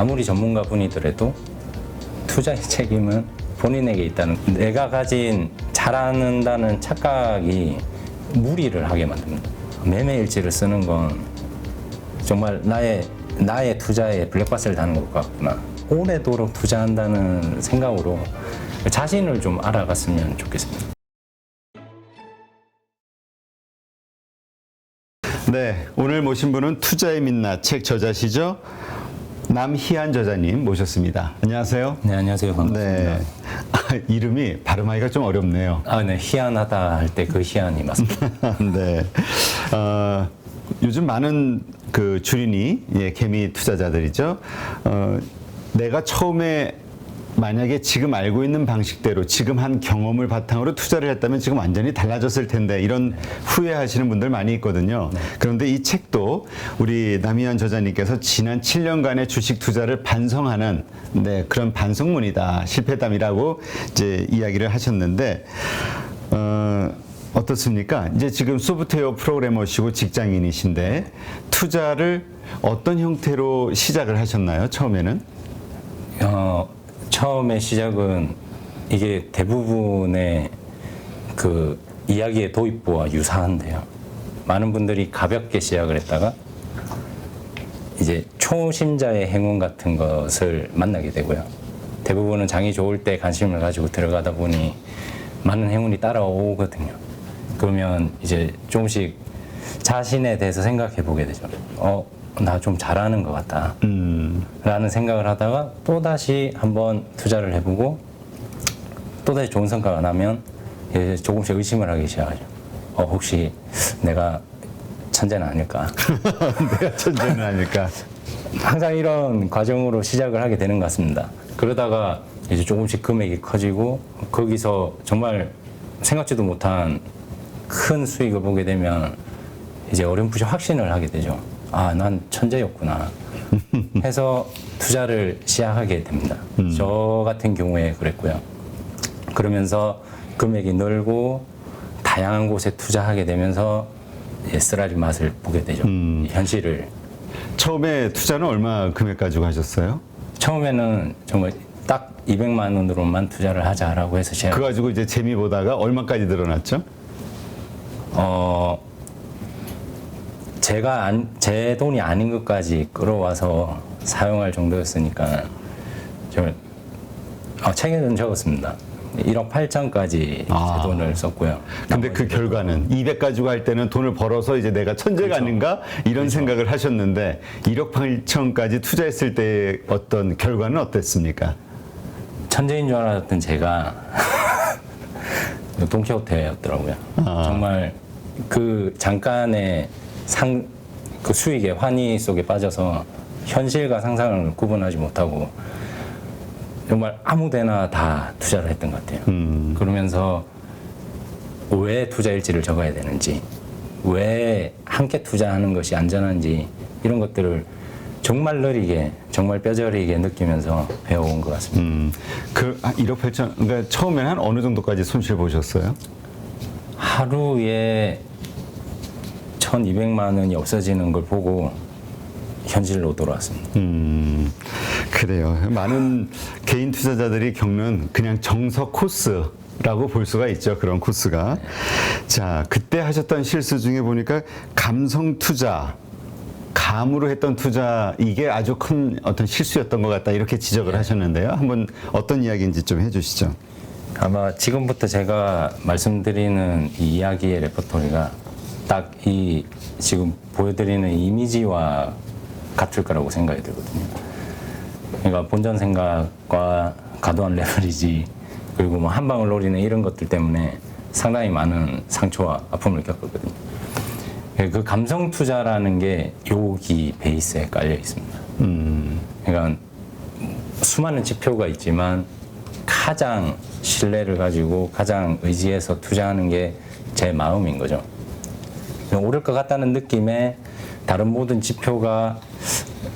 아무리 전문가 분이더라도 투자의 책임은 본인에게 있다는, 내가 가진 잘한다는 착각이 무리를 하게 만듭니다. 매매일지를 쓰는 건 정말 나의 투자에 블랙박스를 다는 것 같구나. 오래도록 투자한다는 생각으로 자신을 좀 알아갔으면 좋겠습니다. 네, 오늘 모신 분은 투자의 민낯 책 저자시죠? 남희안 저자님 모셨습니다. 안녕하세요. 네, 안녕하세요. 반갑습니다. 네, 이름이 발음하기가 좀 어렵네요. 네, 희한하다 할 때 그 희한이 맞습니다. 네, 요즘 많은 그 주린이 개미 투자자들이죠. 내가 처음에 만약에 지금 알고 있는 방식대로 지금 한 경험을 바탕으로 투자를 했다면 지금 완전히 달라졌을 텐데, 이런 후회하시는 분들 많이 있거든요. 그런데 이 책도 우리 남희안 저자님께서 지난 7년간의 주식 투자를 반성하는 그런 반성문이다, 실패담이라고 이제 이야기를 하셨는데, 어떻습니까? 이제 지금 소프트웨어 프로그래머시고 직장인이신데 투자를 어떤 형태로 시작을 하셨나요? 처음에는? 처음에 시작은 이게 대부분의 그 이야기의 도입부와 유사한데요. 많은 분들이 가볍게 시작을 했다가 이제 초심자의 행운 같은 것을 만나게 되고요. 대부분은 장이 좋을 때 관심을 가지고 들어가다 보니 많은 행운이 따라오거든요. 그러면 이제 조금씩 자신에 대해서 생각해 보게 되죠. 나 좀 잘하는 것 같다 라는 생각을 하다가 또다시 한번 투자를 해보고 또다시 좋은 성과가 나면 이제 조금씩 의심을 하기 시작하죠. 혹시 내가 천재는 아닐까? 내가 천재는 아닐까? 항상 이런 과정으로 시작을 하게 되는 것 같습니다. 그러다가 이제 조금씩 금액이 커지고 거기서 정말 생각지도 못한 큰 수익을 보게 되면 이제 어렴풋이 확신을 하게 되죠. 난 천재였구나 해서 투자를 시작하게 됩니다. 저 같은 경우에 그랬고요. 그러면서 금액이 늘고 다양한 곳에 투자하게 되면서 쓰라린 맛을 보게 되죠. 현실을. 처음에 투자는 얼마 금액 가지고 하셨어요? 처음에는 정말 딱 200만 원으로만 투자를 하자라고 해서 시작. 그거 가지고 이제 재미 보다가 얼마까지 늘어났죠? 제 돈이 아닌 것까지 끌어와서 사용할 정도였으니까 책에는 적었습니다. 1억 8천까지 제 돈을 썼고요. 근데 그 결과는 200 가지고 할 때는 돈을 벌어서 이제 내가 천재가 그렇죠. 아닌가 이런 생각을 하셨는데 1억 8천까지 투자했을 때 어떤 결과는 어땠습니까? 천재인 줄 알았던 제가 돈키호테였더라고요. 정말 그 잠깐의 그 수익의 환희 속에 빠져서 현실과 상상을 구분하지 못하고 정말 아무데나 다 투자를 했던 것 같아요. 그러면서 왜 투자일지를 적어야 되는지, 왜 함께 투자하는 것이 안전한지, 이런 것들을 정말 느리게, 정말 뼈저리게 느끼면서 배워온 것 같습니다. 그 1억 8천, 그러니까 처음에는 한 어느 정도까지 손실 보셨어요? 하루에 1,200만 원이 없어지는 걸 보고 현실로 돌아왔습니다. 그래요. 많은 개인 투자자들이 겪는 그냥 정석 코스라고 볼 수가 있죠. 그런 코스가. 자, 그때 하셨던 실수 중에 보니까 감성 투자, 감으로 했던 투자, 이게 아주 큰 어떤 실수였던 것 같다, 이렇게 지적을 하셨는데요. 한번 어떤 이야기인지 좀 해주시죠. 아마 지금부터 제가 말씀드리는 이 이야기의 레퍼토리가 딱 이 지금 보여드리는 이미지와 같을 거라고 생각이 들거든요. 그러니까 본전 생각과 과도한 레버리지, 그리고 뭐 한 방울 노리는 이런 것들 때문에 상당히 많은 상처와 아픔을 겪었거든요. 그 감성 투자라는 게 여기 베이스에 깔려 있습니다. 그러니까 수많은 지표가 있지만 가장 신뢰를 가지고 가장 의지해서 투자하는 게 제 마음인 거죠. 오를 것 같다는 느낌에 다른 모든 지표가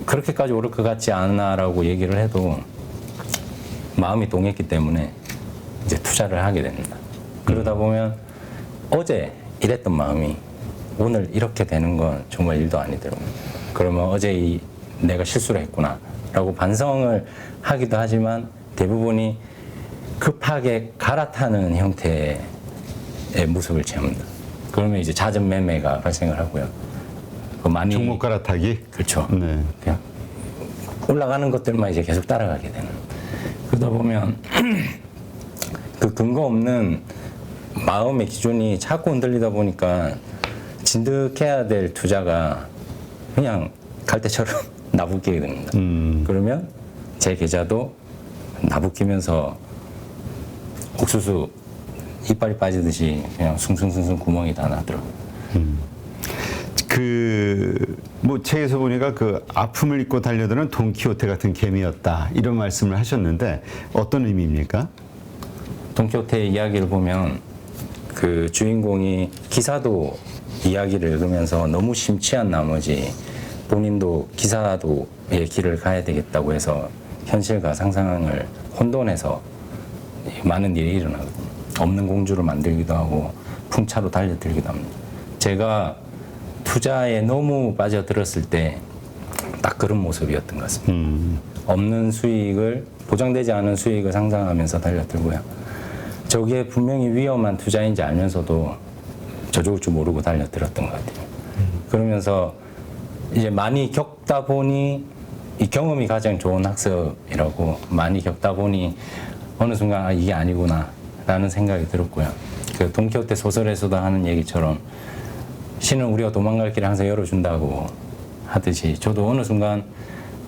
그렇게까지 오를 것 같지 않아라고 얘기를 해도 마음이 동했기 때문에 이제 투자를 하게 됩니다. 그러다 보면 어제 이랬던 마음이 오늘 이렇게 되는 건 정말 일도 아니더라고요. 그러면 어제 내가 실수를 했구나 라고 반성을 하기도 하지만 대부분이 급하게 갈아타는 형태의 모습을 취합니다. 그러면 이제 잦은 매매가 발생을 하고요. 그 많이 종목 갈아타기. 그렇죠. 네. 그냥 올라가는 것들만 이제 계속 따라가게 되는. 그러다 보면 그 근거 없는 마음의 기준이 자꾸 흔들리다 보니까 진득해야 될 투자가 그냥 갈대처럼 나부끼게 됩니다. 그러면 제 계좌도 나부끼면서 옥수수 이빨이 빠지듯이 그냥 숭숭숭숭 구멍이 다 나더라고요. 뭐 책에서 보니까 그 아픔을 잊고 달려드는 돈키호테 같은 개미였다 이런 말씀을 하셨는데 어떤 의미입니까? 돈키호테의 이야기를 보면 그 주인공이 기사도 이야기를 읽으면서 너무 심취한 나머지 본인도 기사도의 길을 가야 되겠다고 해서 현실과 상상을 혼돈해서 많은 일이 일어나거든요. 없는 공주를 만들기도 하고 풍차로 달려들기도 합니다. 제가 투자에 너무 빠져들었을 때 딱 그런 모습이었던 것 같습니다. 없는 수익을, 보장되지 않은 수익을 상상하면서 달려들고요. 저게 분명히 위험한 투자인지 알면서도 저 좋을 줄 모르고 달려들었던 것 같아요. 그러면서 이제 많이 겪다 보니 이 경험이 가장 좋은 학습이라고 많이 겪다 보니 어느 순간 아, 이게 아니구나 라는 생각이 들었고요. 그 돈키호테 소설에서도 하는 얘기처럼 신은 우리가 도망갈 길을 항상 열어준다고 하듯이 저도 어느 순간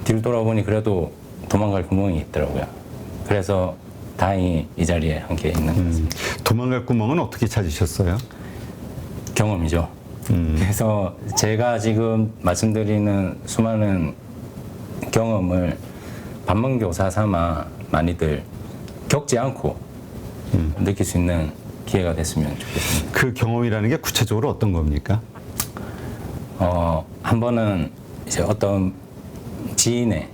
뒤를 돌아보니 그래도 도망갈 구멍이 있더라고요. 그래서 다행히 이 자리에 함께 있는 것 같습니다. 도망갈 구멍은 어떻게 찾으셨어요? 경험이죠. 그래서 제가 지금 말씀드리는 수많은 경험을 반면교사 삼아 많이들 겪지 않고 느낄 수 있는 기회가 됐으면 좋겠습니다. 그 경험이라는 게 구체적으로 어떤 겁니까? 한 번은 이제 어떤 지인의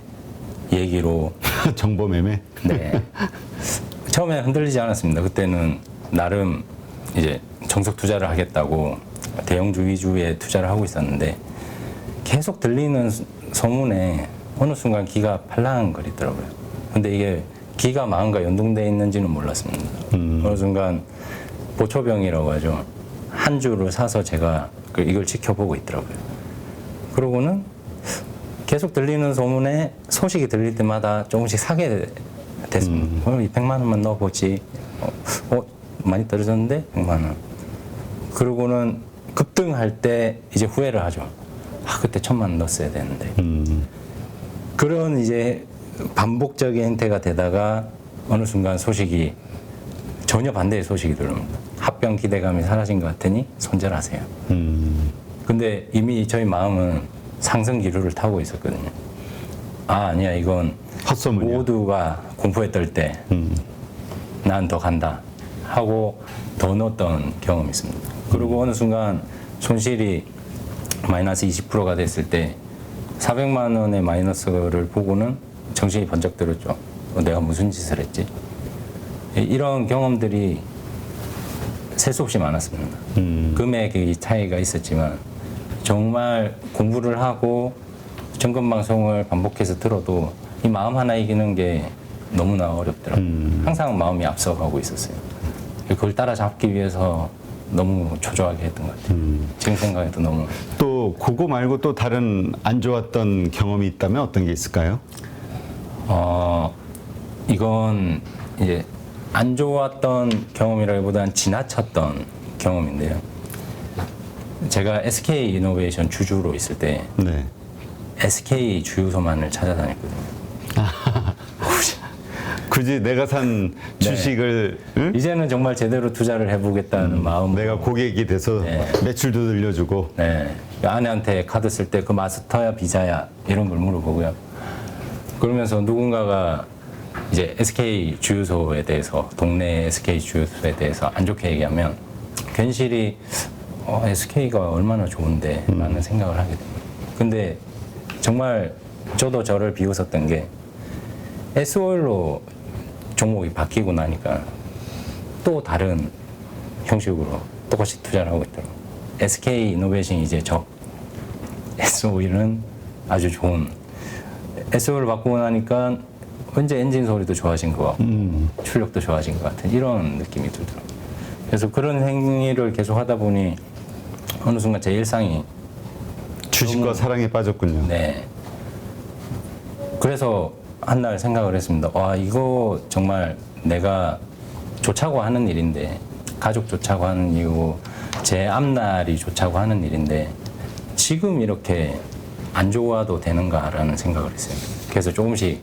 얘기로 정보 매매? 네. 처음에 흔들리지 않았습니다. 그때는 나름 이제 정석 투자를 하겠다고 대형주 위주의 투자를 하고 있었는데 계속 들리는 소문에 어느 순간 기가 팔랑거리더라고요. 근데 이게 기가 마음과 연동되어 있는지는 몰랐습니다. 어느 순간 보초병이라고 하죠. 한 주를 사서 제가 이걸 지켜보고 있더라고요. 그러고는 계속 들리는 소문에 소식이 들릴 때마다 조금씩 사게 됐습니다. 200만 원만 넣어보지. 많이 떨어졌는데 100만 원. 그러고는 급등할 때 이제 후회를 하죠. 아, 그때 1000만 원 넣었어야 되는데. 그런 이제 반복적인 행태가 되다가 어느 순간 소식이 전혀 반대의 소식이 들어옵니다. 합병 기대감이 사라진 것 같으니 손절하세요. 근데 이미 저희 마음은 상승 기류를 타고 있었거든요. 아, 아니야, 이건 헛소문이야. 모두가 공포에 떨 때 난 더 간다 하고 더 넣었던 경험이 있습니다. 그리고 어느 순간 손실이 마이너스 20%가 됐을 때 400만 원의 마이너스를 보고는 정신이 번쩍 들었죠. 내가 무슨 짓을 했지? 이런 경험들이 셀 수 없이 많았습니다. 금액의 차이가 있었지만 정말 공부를 하고 점검 방송을 반복해서 들어도 이 마음 하나 이기는 게 너무나 어렵더라고요. 항상 마음이 앞서가고 있었어요. 그걸 따라잡기 위해서 너무 초조하게 했던 것 같아요. 지금 생각해도 너무. 또 그거 말고 또 다른 안 좋았던 경험이 있다면 어떤 게 있을까요? 이건 이제 안 좋았던 경험이라기보다는 지나쳤던 경험인데요. 제가 SK 이노베이션 주주로 있을 때 네. SK 주유소만을 찾아다녔거든요. 굳이 내가 산 주식을 응? 이제는 정말 제대로 투자를 해보겠다는 마음으로 내가 고객이 돼서 네. 매출도 늘려주고 네. 아내한테 카드 쓸 때 그 마스터야 비자야 이런 걸 물어보고요. 그러면서 누군가가 이제 SK 주유소에 대해서 동네 SK 주유소에 대해서 안 좋게 얘기하면 괜시리 SK가 얼마나 좋은데 라는 생각을 하게 됩니다. 근데 정말 저도 저를 비웃었던 게 S오일로 종목이 바뀌고 나니까 또 다른 형식으로 똑같이 투자를 하고 있더라고요. SK 이노베이션이 이제 S오일은 아주 좋은 SO를 바꾸고 나니까 왠지 엔진 소리도 좋아진 것 같고 출력도 좋아진 것 같은 이런 느낌이 들더라고요. 그래서 그런 행위를 계속 하다 보니 어느 순간 제 일상이 주식과 사랑에 빠졌군요. 네. 그래서 한날 생각을 했습니다. 와, 이거 정말 내가 좋자고 하는 일인데, 가족 좋자고 하는 이유, 제 앞날이 좋자고 하는 일인데, 지금 이렇게 안 좋아도 되는가라는 생각을 했어요. 그래서 조금씩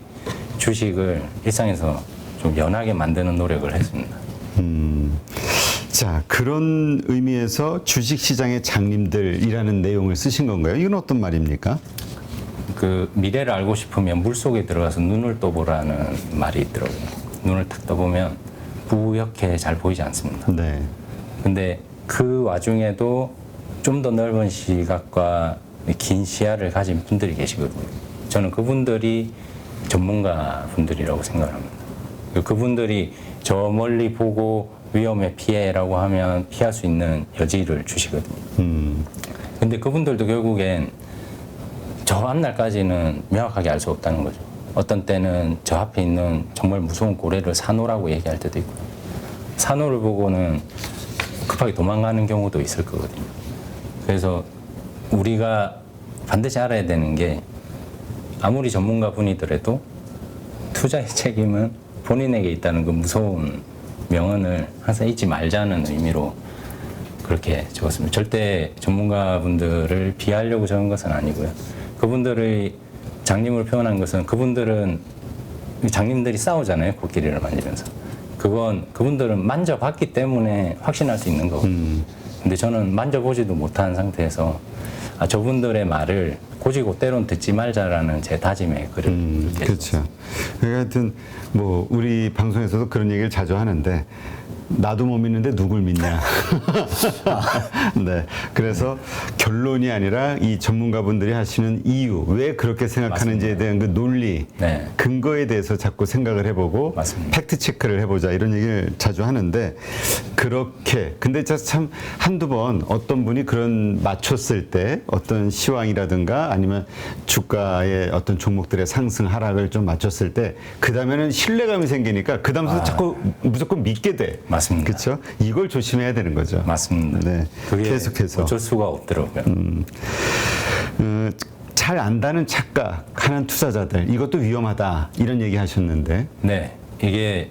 주식을 일상에서 좀 연하게 만드는 노력을 했습니다. 자, 그런 의미에서 주식시장의 장님들이라는 내용을 쓰신 건가요? 이건 어떤 말입니까? 그 미래를 알고 싶으면 물속에 들어가서 눈을 떠보라는 말이 있더라고요. 눈을 탁 떠보면 뿌옇게 잘 보이지 않습니다. 네. 근데 그 와중에도 좀 더 넓은 시각과 긴 시야를 가진 분들이 계시거든요. 저는 그분들이 전문가 분들이라고 생각을 합니다. 그분들이 저 멀리 보고 위험에 피해라고 하면 피할 수 있는 여지를 주시거든요. 근데 그분들도 결국엔 저 앞날까지는 명확하게 알 수 없다는 거죠. 어떤 때는 저 앞에 있는 정말 무서운 고래를 산호라고 얘기할 때도 있고요. 산호를 보고는 급하게 도망가는 경우도 있을 거거든요. 그래서 우리가 반드시 알아야 되는 게 아무리 전문가 분이더라도 투자의 책임은 본인에게 있다는 그 무서운 명언을 항상 잊지 말자는 의미로 그렇게 적었습니다. 절대 전문가분들을 비하하려고 적은 것은 아니고요. 그분들의 장님을 표현한 것은 그분들은 장님들이 싸우잖아요. 코끼리를 만지면서. 그분들은 만져봤기 때문에 확신할 수 있는 거거든요. 근데 저는 만져보지도 못한 상태에서 저분들의 말을 고지고 때론 듣지 말자라는 제 다짐에 글을 그렇죠. 그러니까 하여튼 뭐 우리 방송에서도 그런 얘기를 자주 하는데 나도 못 믿는데 누굴 믿냐. 네. 그래서 결론이 아니라 이 전문가분들이 하시는 이유, 왜 그렇게 생각하는지에 대한 그 논리, 네. 근거에 대해서 자꾸 생각을 해보고 맞습니다. 팩트 체크를 해보자 이런 얘기를 자주 하는데 그렇게 근데 참 한두 번 어떤 분이 그런 맞췄을 때 어떤 시황이라든가 아니면 주가의 어떤 종목들의 상승 하락을 좀 맞췄을 때 그 다음에는 신뢰감이 생기니까 그 다음부터 자꾸 무조건 믿게 돼. 맞습니다. 그렇죠? 이걸 조심해야 되는 거죠. 맞습니다. 네. 그게 계속해서 어쩔 수가 없더라고요. 잘 안다는 착각하는 투자자들 이것도 위험하다 이런 얘기 하셨는데 네, 이게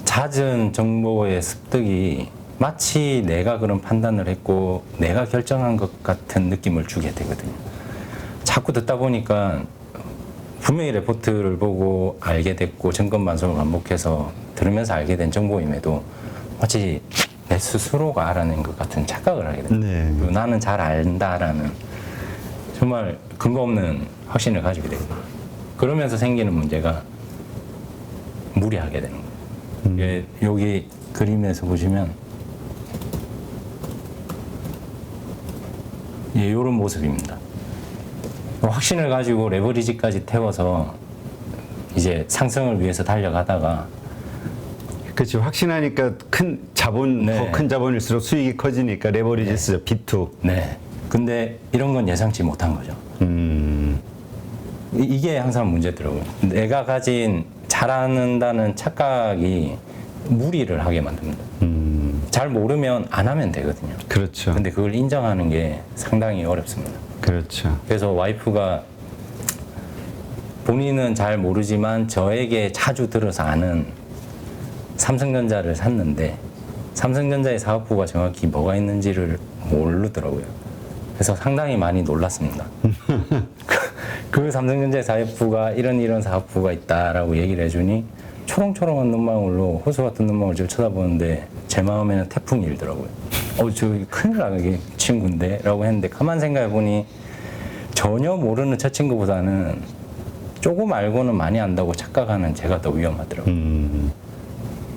잦은 정보의 습득이 마치 내가 그런 판단을 했고 내가 결정한 것 같은 느낌을 주게 되거든요. 자꾸 듣다 보니까 분명히 레포트를 보고 알게 됐고 점검 반복을 반복해서 들으면서 알게 된 정보임에도 마치 내 스스로가 알아낸 것 같은 착각을 하게 됩니다. 네. 그리고 나는 잘 안다라는 정말 근거 없는 확신을 가지게 되거든요. 그러면서 생기는 문제가 무리하게 되는 거예요. 이게 여기 그림에서 보시면 이런 모습입니다. 확신을 가지고 레버리지까지 태워서 이제 상승을 위해서 달려가다가 그렇죠. 확신하니까 큰 자본, 네. 더 큰 자본일수록 수익이 커지니까 레버리지 쓰죠. B2. 네. 근데 이런 건 예상치 못한 거죠. 이게 항상 문제더라고요. 내가 가진 잘하는다는 착각이 무리를 하게 만듭니다. 잘 모르면 안 하면 되거든요. 그렇죠. 근데 그걸 인정하는 게 상당히 어렵습니다. 그렇죠. 그래서 와이프가 본인은 잘 모르지만 저에게 자주 들어서 아는 삼성전자를 샀는데 삼성전자의 사업부가 정확히 뭐가 있는지를 모르더라고요. 그래서 상당히 많이 놀랐습니다. 그 삼성전자의 사업부가 이런 사업부가 있다라고 얘기를 해주니 초롱초롱한 눈망울로 호수 같은 눈망울을 쳐다보는데 제 마음에는 태풍이 일더라고요. 저 큰일 나게 친구인데 라고 했는데 가만 생각해 보니 전혀 모르는 저 친구보다는 조금 알고는 많이 안다고 착각하는 제가 더 위험하더라고요.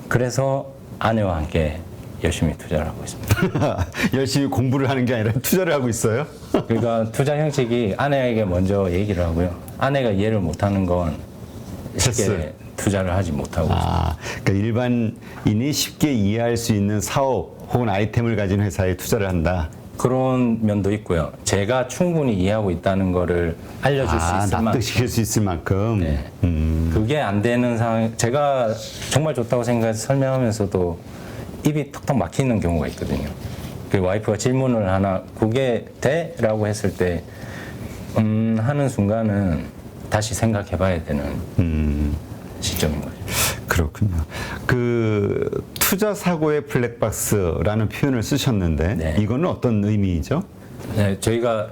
그래서 아내와 함께 열심히 투자를 하고 있습니다. 열심히 공부를 하는 게 아니라 투자를 하고 있어요? 그러니까 투자 형식이 아내에게 먼저 얘기를 하고요. 아내가 이해를 못하는 건 쉽게 패스. 투자를 하지 못하고 그러니까 일반인이 쉽게 이해할 수 있는 사업 혹은 아이템을 가진 회사에 투자를 한다. 그런 면도 있고요. 제가 충분히 이해하고 있다는 거를 알려줄 수 있을 만큼. 납득시킬 수 있을 만큼. 네. 그게 안 되는 상황, 제가 정말 좋다고 생각해서 설명하면서도 입이 턱턱 막히는 경우가 있거든요. 그 와이프가 질문을 하나, 그게 돼? 라고 했을 때, 하는 순간은 다시 생각해 봐야 되는 시점인 거죠. 그렇군요. 그 투자 사고의 블랙박스라는 표현을 쓰셨는데 네. 이거는 어떤 의미이죠? 네, 저희가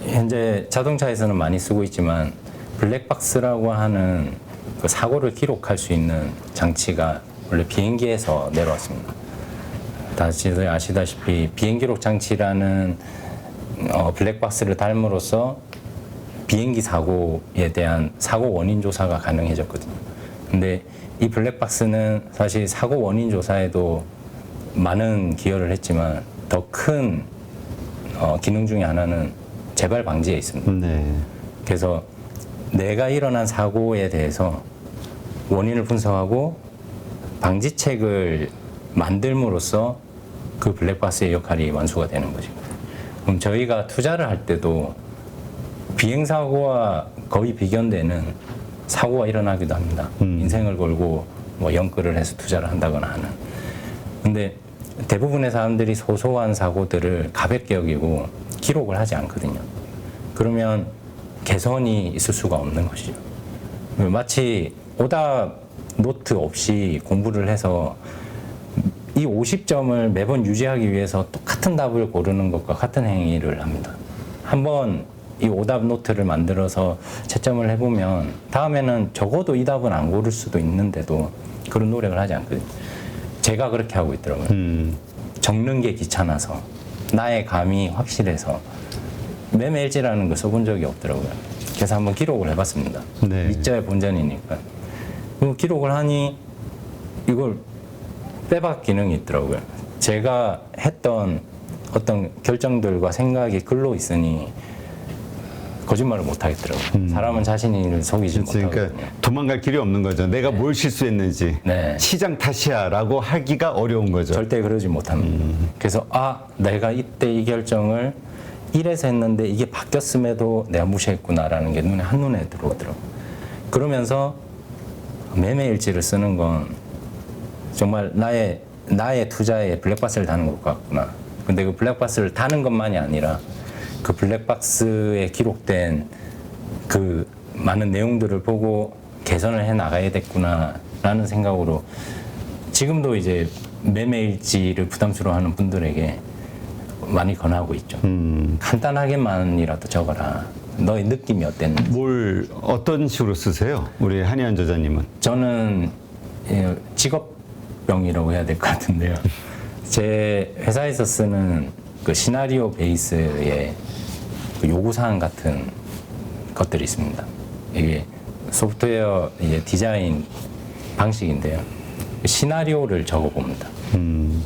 현재 자동차에서는 많이 쓰고 있지만 블랙박스라고 하는 그 사고를 기록할 수 있는 장치가 원래 비행기에서 내려왔습니다. 다들 아시다시피 비행기록 장치라는 블랙박스를 달므로써 비행기 사고에 대한 사고 원인 조사가 가능해졌거든요. 근데 이 블랙박스는 사실 사고 원인 조사에도 많은 기여를 했지만 더 큰 기능 중에 하나는 재발 방지에 있습니다. 네. 그래서 내가 일어난 사고에 대해서 원인을 분석하고 방지책을 만들므로써 그 블랙박스의 역할이 완수가 되는 거죠. 그럼 저희가 투자를 할 때도 비행사고와 거의 비견되는 사고가 일어나기도 합니다. 인생을 걸고 뭐 연끌을 해서 투자를 한다거나 하는. 근데 대부분의 사람들이 소소한 사고들을 가볍게 여기고 기록을 하지 않거든요. 그러면 개선이 있을 수가 없는 것이죠. 마치 오답 노트 없이 공부를 해서 이 50점을 매번 유지하기 위해서 똑같은 답을 고르는 것과 같은 행위를 합니다. 한번 이 오답 노트를 만들어서 채점을 해보면 다음에는 적어도 이 답은 안 고를 수도 있는데도 그런 노력을 하지 않거든요. 제가 그렇게 하고 있더라고요. 적는 게 귀찮아서 나의 감이 확실해서 매매일지라는 거 써본 적이 없더라고요. 그래서 한번 기록을 해봤습니다. 네. 밑자의 본전이니까. 기록을 하니 이걸 빼박 기능이 있더라고요. 제가 했던 어떤 결정들과 생각이 글로 있으니 거짓말을 못 하겠더라고요. 사람은 자신을 속이지 못하거든요. 그러니까 도망갈 길이 없는 거죠. 내가 뭘 실수했는지 네. 시장 탓이야라고 하기가 어려운 거죠. 절대 그러지 못합니다. 그래서 내가 이때 이 결정을 이래서 했는데 이게 바뀌었음에도 내가 무시했구나라는 게 한눈에 들어오더라고요. 그러면서 매매일지를 쓰는 건 정말 나의 투자에 블랙박스를 다는 것 같구나. 근데 그 블랙박스를 다는 것만이 아니라 그 블랙박스에 기록된 그 많은 내용들을 보고 개선을 해 나가야겠구나라는 생각으로 지금도 이제 매매일지를 부담스러워하는 분들에게 많이 권하고 있죠. 간단하게만이라도 적어라. 너의 느낌이 어땠는지. 뭘 어떤 식으로 쓰세요? 우리 한의한 저자님은? 저는 직업병이라고 해야 될 것 같은데요. 제 회사에서 쓰는 그 시나리오 베이스의 그 요구사항 같은 것들이 있습니다. 이게 소프트웨어 이제 디자인 방식인데요. 시나리오를 적어봅니다.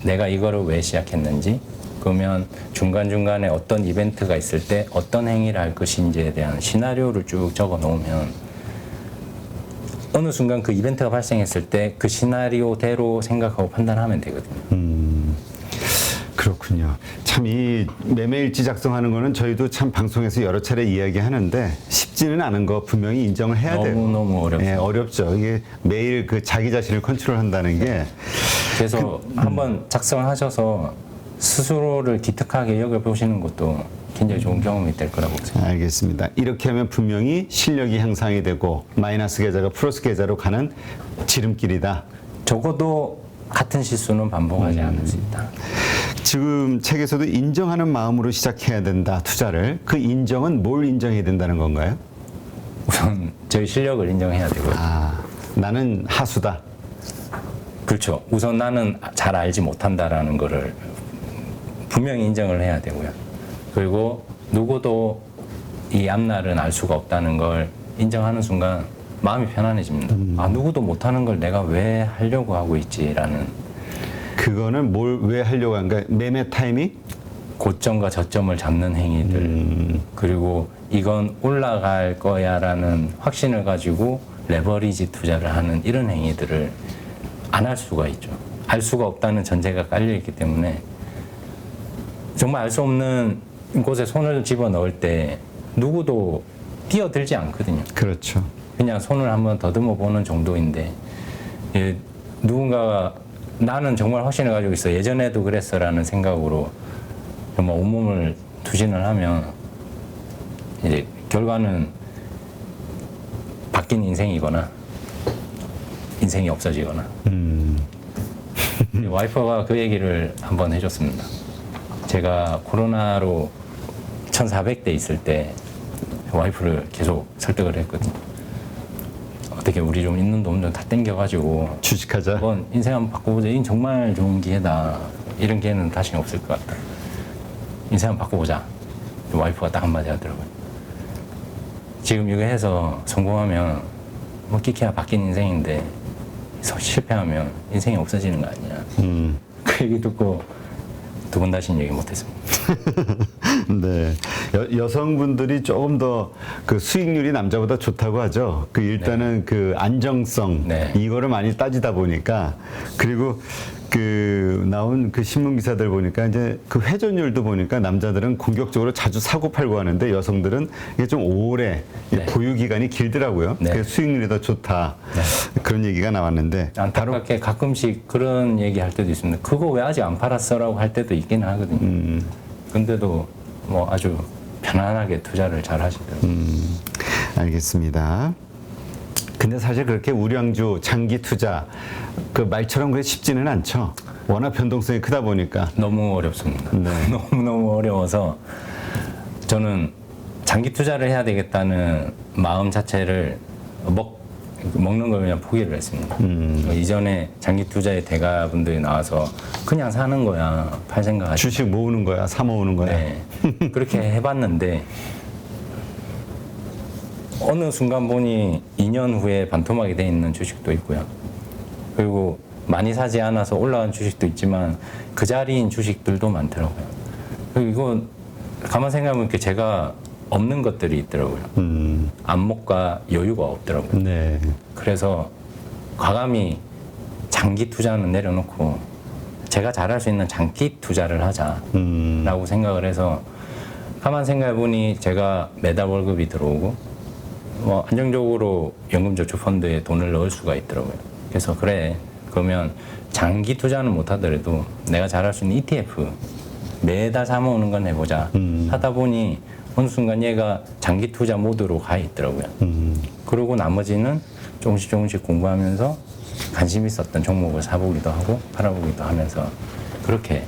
내가 이거를 왜 시작했는지, 그러면 중간중간에 어떤 이벤트가 있을 때 어떤 행위를 할 것인지에 대한 시나리오를 쭉 적어 놓으면 어느 순간 그 이벤트가 발생했을 때 그 시나리오대로 생각하고 판단하면 되거든요. 그렇군요. 참 이 매매일지 작성하는 거는 저희도 참 방송에서 여러 차례 이야기하는데 쉽지는 않은 거 분명히 인정을 해야 돼요. 너무 어렵습니다. 예, 어렵죠. 이게 매일 그 자기 자신을 컨트롤한다는 게 그래서 한번 작성하셔서 스스로를 기특하게 여겨보시는 것도 굉장히 좋은 경험이 될 거라고 생각합니다. 알겠습니다. 이렇게 하면 분명히 실력이 향상이 되고 마이너스 계좌가 플러스 계좌로 가는 지름길이다. 적어도 같은 실수는 반복하지 않을 수 있다. 지금 책에서도 인정하는 마음으로 시작해야 된다, 투자를. 그 인정은 뭘 인정해야 된다는 건가요? 우선 저희 실력을 인정해야 되고요. 나는 하수다. 그렇죠. 우선 나는 잘 알지 못한다라는 거를 분명히 인정을 해야 되고요. 그리고 누구도 이 앞날은 알 수가 없다는 걸 인정하는 순간 마음이 편안해집니다. 누구도 못하는 걸 내가 왜 하려고 하고 있지라는 그거는 뭘 왜 하려고 한가? 매매 타이밍? 고점과 저점을 잡는 행위들, 그리고 이건 올라갈 거야라는 확신을 가지고 레버리지 투자를 하는 이런 행위들을 안 할 수가 있죠. 알 수가 없다는 전제가 깔려 있기 때문에 정말 알 수 없는 곳에 손을 집어 넣을 때 누구도 뛰어들지 않거든요. 그렇죠. 그냥 손을 한번 더듬어 보는 정도인데, 예, 누군가가 나는 정말 확신을 가지고 있어, 예전에도 그랬어라는 생각으로 정말 온몸을 투신을 하면 이제 결과는 바뀐 인생이거나 인생이 없어지거나. 와이프가 그 얘기를 한번 해줬습니다. 제가 코로나로 1400대 있을 때 와이프를 계속 설득을 했거든요. 어떻게 우리 좀 있는 돈 좀 다 땡겨가지고 주식하자. 한번 인생 한번 바꿔보자. 이건 정말 좋은 기회다. 이런 기회는 다시 없을 것 같다. 인생 한번 바꿔보자. 와이프가 딱 한마디 하더라고요. 지금 이거 해서 성공하면 뭐 끼케야 바뀐 인생인데 실패하면 인생이 없어지는 거 아니야. 그 얘기 듣고 두 번 다시는 얘기 못했습니다. 네. 여성분들이 조금 더 그 수익률이 남자보다 좋다고 하죠. 그 일단은 그 안정성 네. 이거를 많이 따지다 보니까 그리고 그 나온 그 신문 기사들 보니까 이제 그 회전율도 보니까 남자들은 공격적으로 자주 사고 팔고 하는데 여성들은 이게 좀 오래 네. 보유 기간이 길더라고요. 네. 그래서 수익률이 더 좋다. 그런 얘기가 나왔는데 안타깝게 가끔씩 그런 얘기 할 때도 있습니다. 그거 왜 아직 안 팔았어라고 할 때도 있긴 하거든요. 근데도 뭐 아주 편안하게 투자를 잘 하시더라고요. 알겠습니다. 근데 사실 그렇게 우량주 장기 투자 그 말처럼 그게 쉽지는 않죠. 워낙 변동성이 크다 보니까. 너무 어렵습니다. 네. 너무너무 어려워서 저는 장기 투자를 해야 되겠다는 마음 자체를 먹는 걸 그냥 포기를 했습니다. 이전에 장기 투자의 대가분들이 나와서 그냥 사는 거야, 팔 생각하지. 주식 모으는 거야, 사 모으는 거야. 네. 그렇게 해봤는데 어느 순간 보니 2년 후에 반토막이 돼 있는 주식도 있고요. 그리고 많이 사지 않아서 올라간 주식도 있지만 그 자리인 주식들도 많더라고요. 그리고 이거 가만 생각해보니까 제가 없는 것들이 있더라고요. 안목과 여유가 없더라고요. 네. 그래서 과감히 장기 투자는 내려놓고 제가 잘할 수 있는 장기 투자를 하자라고 생각을 해서 가만 생각해보니 제가 매달 월급이 들어오고 뭐 안정적으로 연금저축펀드에 돈을 넣을 수가 있더라고요. 그래서 그래, 그러면 장기 투자는 못하더라도 내가 잘할 수 있는 ETF 매달 사 모으는 건 해보자 하다 보니 어느 순간 얘가 장기 투자 모드로 가 있더라고요. 그러고 나머지는 조금씩 공부하면서 관심 있었던 종목을 사보기도 하고 팔아보기도 하면서 그렇게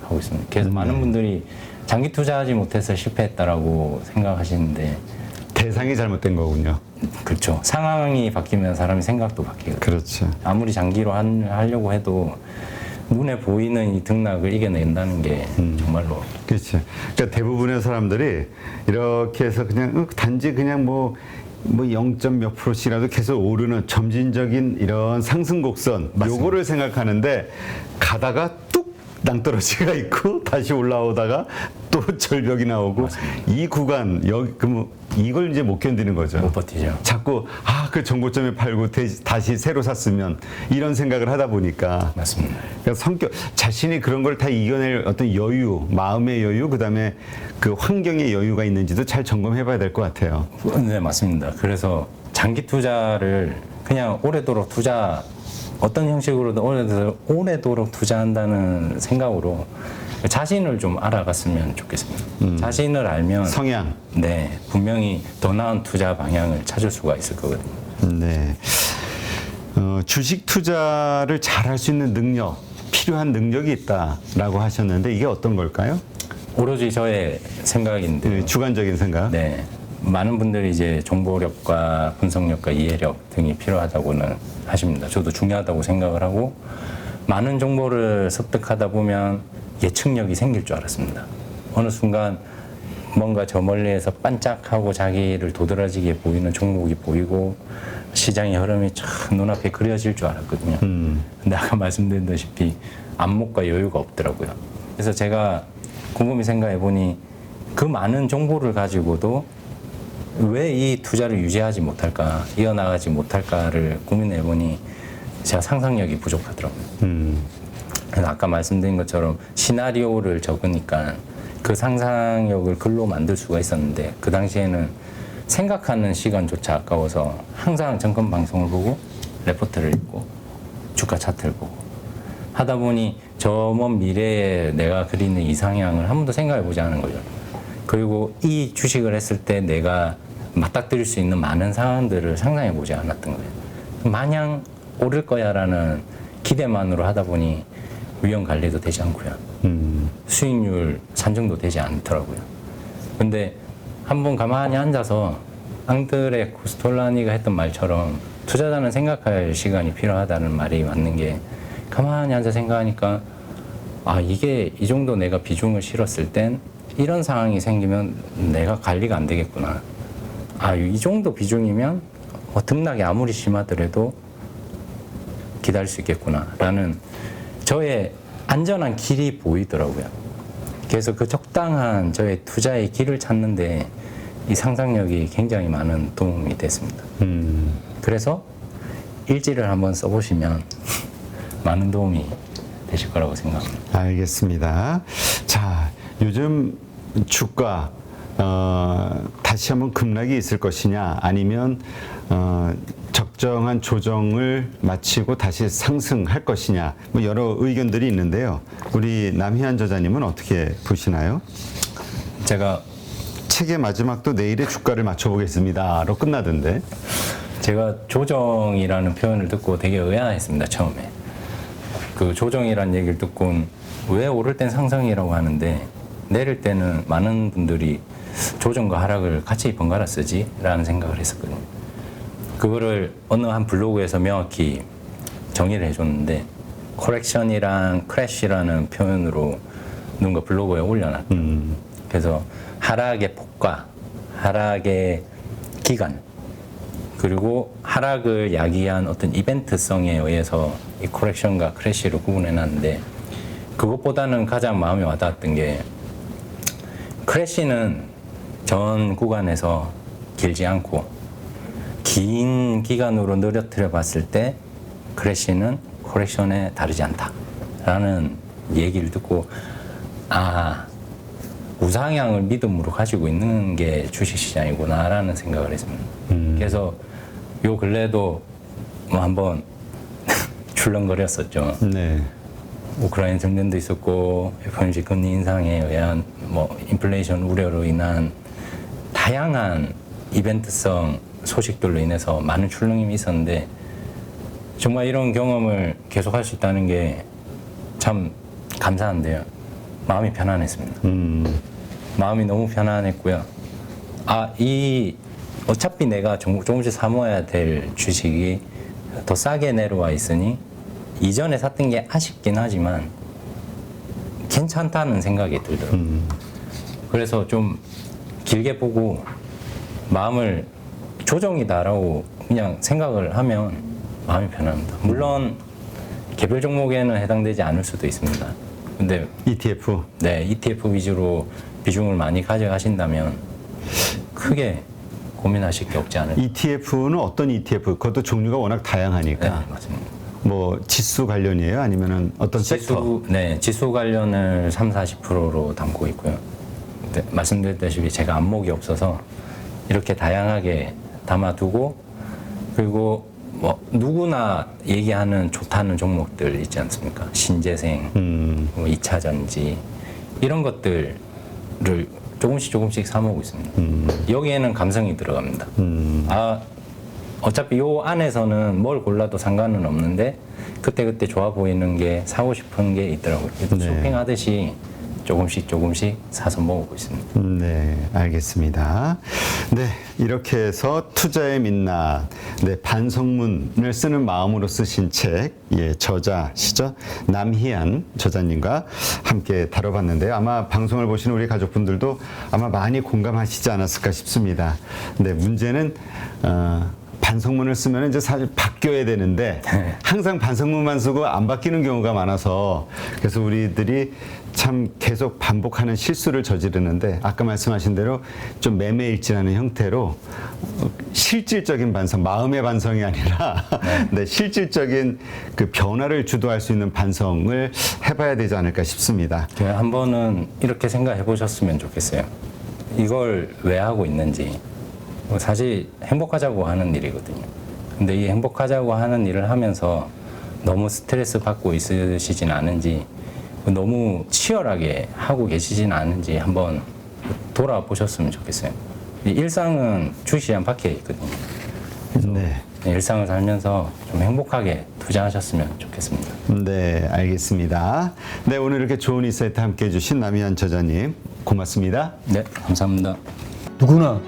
하고 있습니다. 그래서 많은 분들이 장기 투자하지 못해서 실패했다라고 생각하시는데 대상이 잘못된 거군요. 그렇죠. 상황이 바뀌면 사람의 생각도 바뀌거든요. 그렇죠. 아무리 장기로 하려고 해도 눈에 보이는 이 등락을 이겨낸다는 게 정말로 그렇죠. 그러니까 대부분의 사람들이 이렇게 해서 그냥 단지 그냥 뭐 0. 몇 %씩이라도 계속 오르는 점진적인 이런 상승 곡선 맞습니다. 요거를 생각하는데 가다가 뚝 낭떠러지가 있고 다시 올라오다가 또 절벽이 나오고 이 구간 여기 그럼 이걸 이제 못 견디는 거죠. 못 버티죠. 자꾸 그 정고점에 팔고 다시 새로 샀으면 이런 생각을 하다 보니까 맞습니다. 그러니까 성격 자신이 그런 걸 다 이겨낼 어떤 여유, 마음의 여유, 그다음에 그 환경의 여유가 있는지도 잘 점검해봐야 될 것 같아요. 네, 맞습니다. 그래서 장기 투자를 그냥 오래도록 어떤 형식으로든 오래도록 투자한다는 생각으로 자신을 좀 알아갔으면 좋겠습니다. 자신을 알면 성향. 네, 분명히 더 나은 투자 방향을 찾을 수가 있을 거거든요. 네. 주식 투자를 잘할 수 있는 능력, 필요한 능력이 있다라고 하셨는데 이게 어떤 걸까요? 오로지 저의 생각인데 그 주관적인 생각. 네, 많은 분들이 이제 정보력과 분석력과 이해력 등이 필요하다고는 하십니다. 저도 중요하다고 생각을 하고 많은 정보를 습득하다 보면 예측력이 생길 줄 알았습니다. 어느 순간 뭔가 저 멀리에서 반짝하고 자기를 도드라지게 보이는 종목이 보이고 시장의 흐름이 쫙 눈앞에 그려질 줄 알았거든요. 근데 아까 말씀드렸다시피 안목과 여유가 없더라고요. 그래서 제가 곰곰이 생각해 보니 그 많은 정보를 가지고도 왜 이 투자를 유지하지 못할까, 이어나가지 못할까를 고민해 보니 제가 상상력이 부족하더라고요. 그래서 아까 말씀드린 것처럼 시나리오를 적으니까 그 상상력을 글로 만들 수가 있었는데 그 당시에는 생각하는 시간조차 아까워서 항상 정권 방송을 보고 레포트를 읽고 주가 차트를 보고 하다 보니 저 먼 미래에 내가 그리는 이상향을 한 번도 생각해 보지 않은 거죠. 그리고 이 주식을 했을 때 내가 맞닥뜨릴 수 있는 많은 상황들을 상상해 보지 않았던 거예요. 마냥 오를 거야라는 기대만으로 하다 보니 위험 관리도 되지 않고요. 수익률 산정도 되지 않더라고요. 근데 한번 가만히 앉아서 앙드레 코스톨라니가 했던 말처럼 투자자는 생각할 시간이 필요하다는 말이 맞는 게 가만히 앉아 생각하니까 아 이게 이 정도 내가 비중을 실었을 땐 이런 상황이 생기면 내가 관리가 안 되겠구나. 아 이 정도 비중이면 등락이 아무리 심하더라도 기다릴 수 있겠구나라는 저의 안전한 길이 보이더라고요. 그래서 그 적당한 저의 투자의 길을 찾는데 이 상상력이 굉장히 많은 도움이 됐습니다. 그래서 일지를 한번 써보시면 많은 도움이 되실 거라고 생각합니다. 알겠습니다. 자, 요즘 주가 다시 한번 급락이 있을 것이냐 아니면 적정한 조정을 마치고 다시 상승할 것이냐 뭐 여러 의견들이 있는데요. 우리 남희안 저자님은 어떻게 보시나요? 제가 책의 마지막도 내일의 주가를 맞춰보겠습니다로 끝나던데. 제가 조정이라는 표현을 듣고 되게 의아했습니다. 처음에 그 조정이라는 얘기를 듣고는 왜 오를 땐 상승이라고 하는데 내릴 때는 많은 분들이 조정과 하락을 같이 번갈아 쓰지? 라는 생각을 했었거든요. 그거를 어느 한 블로그에서 명확히 정의를 해줬는데 코렉션이랑 크래쉬라는 표현으로 누군가 블로그에 올려놨더라고요. 그래서 하락의 폭과 하락의 기간 그리고 하락을 야기한 어떤 이벤트성에 의해서 이 코렉션과 크래쉬를 구분해놨는데 그것보다는 가장 마음에 와닿았던 게 크래쉬는 전 구간에서 길지 않고 긴 기간으로 늘어뜨려 봤을 때 크래쉬는 코렉션에 다르지 않다라는 얘기를 듣고 아 우상향을 믿음으로 가지고 있는 게 주식시장이구나라는 생각을 했습니다. 그래서 요 근래도 뭐 한번 출렁거렸었죠. 네. 우크라이나 전쟁도 있었고 FOMC 금리 인상에 의한 뭐 인플레이션 우려로 인한 다양한 이벤트성 소식들로 인해서 많은 출렁임이 있었는데 정말 이런 경험을 계속할 수 있다는 게 참 감사한데요. 마음이 편안했습니다. 마음이 너무 편안했고요. 어차피 내가 조금씩 사모아야 될 주식이 더 싸게 내려와 있으니 이전에 샀던 게 아쉽긴 하지만 괜찮다는 생각이 들더라고요. 그래서 좀 길게 보고 마음을 조정이다라고 그냥 생각을 하면 마음이 편합니다. 물론 개별 종목에는 해당되지 않을 수도 있습니다. 근데 ETF. 네, ETF 위주로 비중을 많이 가져가신다면 크게 고민하실 게 없지 않을까. ETF는 어떤 ETF? 그것도 종류가 워낙 다양하니까. 네, 맞습니다. 뭐 지수 관련이에요? 아니면은 어떤 섹터? 네, 지수 관련을 30-40%로 담고 있고요. 근데 말씀드렸다시피 제가 안목이 없어서 이렇게 다양하게 담아두고 그리고 뭐 누구나 얘기하는 좋다는 종목들 있지 않습니까? 신재생, 뭐 2차 전지 이런 것들을 조금씩 사모으고 있습니다. 여기에는 감성이 들어갑니다. 어차피 요 안에서는 뭘 골라도 상관은 없는데 그때 좋아 보이는 게 사고 싶은 게 있더라고요. 그래서 네. 쇼핑하듯이 조금씩 사서 먹고 있습니다. 네, 알겠습니다. 네, 이렇게 해서 투자의 민낯, 네, 반성문을 쓰는 마음으로 쓰신 책, 예, 저자시죠? 남희안 저자님과 함께 다뤄봤는데요. 아마 방송을 보시는 우리 가족분들도 아마 많이 공감하시지 않았을까 싶습니다. 네, 문제는, 반성문을 쓰면 이제 사실 바뀌어야 되는데 항상 반성문만 쓰고 안 바뀌는 경우가 많아서 그래서 우리들이 참 계속 반복하는 실수를 저지르는데 아까 말씀하신 대로 좀 매매일진하는 형태로 실질적인 반성, 마음의 반성이 아니라 네, 실질적인 그 변화를 주도할 수 있는 반성을 해봐야 되지 않을까 싶습니다. 한 번은 이렇게 생각해 보셨으면 좋겠어요. 이걸 왜 하고 있는지. 사실 행복하자고 하는 일이거든요. 근데 이 행복하자고 하는 일을 하면서 너무 스트레스 받고 있으시진 않은지, 너무 치열하게 하고 계시진 않은지 한번 돌아보셨으면 좋겠어요. 이 일상은 주시한 밖에 있거든요. 네. 일상을 살면서 좀 행복하게 투자하셨으면 좋겠습니다. 네, 알겠습니다. 네, 오늘 이렇게 좋은 인사이트 함께 해주신 남희한 저자님 고맙습니다. 네, 감사합니다. 누구나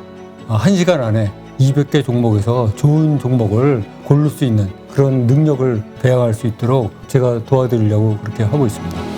1시간 안에 200개 종목에서 좋은 종목을 고를 수 있는 그런 능력을 배양할 수 있도록 제가 도와드리려고 그렇게 하고 있습니다.